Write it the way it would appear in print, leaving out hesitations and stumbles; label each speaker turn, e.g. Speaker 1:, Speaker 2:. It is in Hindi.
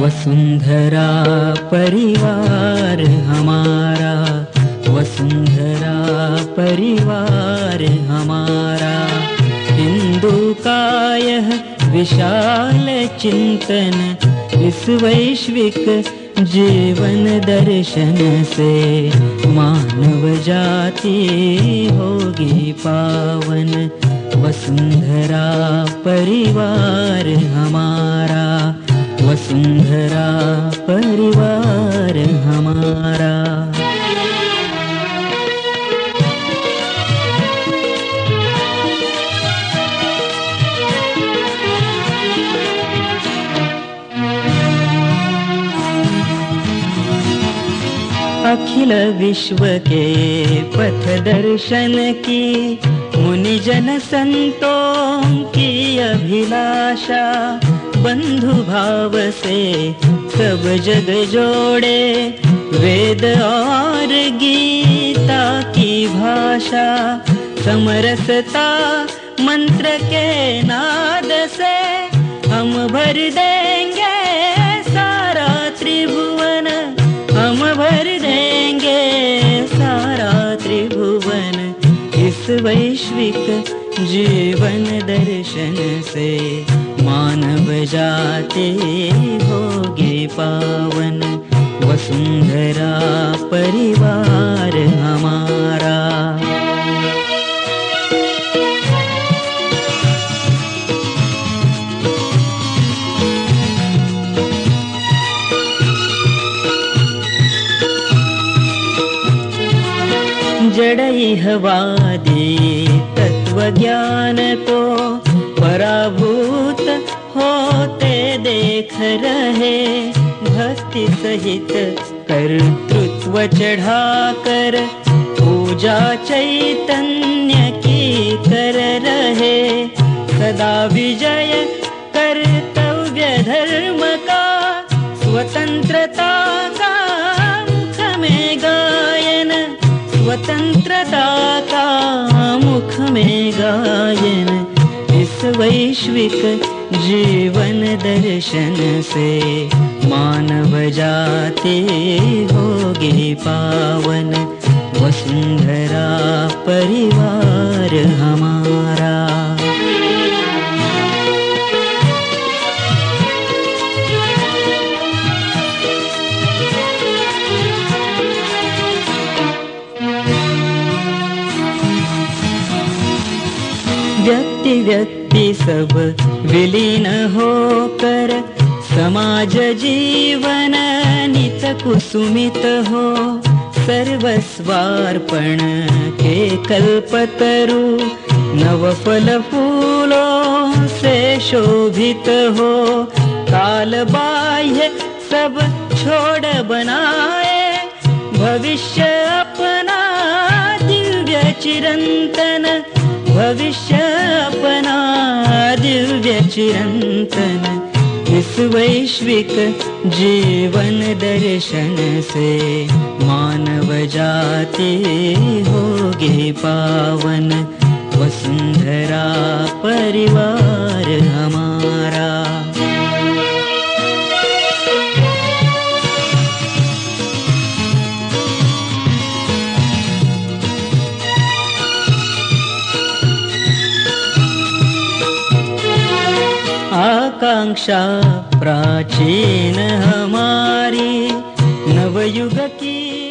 Speaker 1: वसुंधरा परिवार हमारा, वसुंधरा परिवार हमारा। हिंदू का यह विशाल चिंतन इस वैश्विक जीवन दर्शन से मानव जाति होगी पावन। वसुंधरा परिवार हमारा, वसुंधरा परिवार हमारा। अखिल विश्व के पथ दर्शन की मुनिजन संतों की अभिलाषा। बंधु भाव से सब जग जोड़े वेद और गीता की भाषा। समरसता मंत्र के नाद से हम भर देंगे सारा त्रिभुवन, हम भर देंगे सारा त्रिभुवन। इस वैश्विक जीवन दर्शन से मानव जाति होगी पावन। वसुंधरा परिवार हमारा। जड़इहवादी तत्व ज्ञान को पराभूत होते देख रहे। भक्ति सहित कर्तृत्व चढ़ाकर पूजा चैतन्य की कर रहे। सदा विजय कर्तव्य धर्म का, स्वतंत्रता का मुख में गायन, स्वतंत्रता का मुख में गायन। इस वैश्विक जीवन दर्शन से मानव जाति होगी पावन। वसुंधरा परिवार हमारा। व्यक्ति व्यक्ति सब विलीन होकर समाज जीवन नित कुसुमित हो। सर्वस्वार्पण के कल्पतरु नव फल फूलों से शोभित हो। काल बाह्य सब छोड़ बनाए भविष्य अपना दिव्य चिरंतन, भविष्य अपना दिव्य चिरंतन। इस वैश्विक जीवन दर्शन से मानव जाति होगी पावन। वसुंधरा परिवार हमारा। आकांक्षा प्राचीन हमारी नवयुग की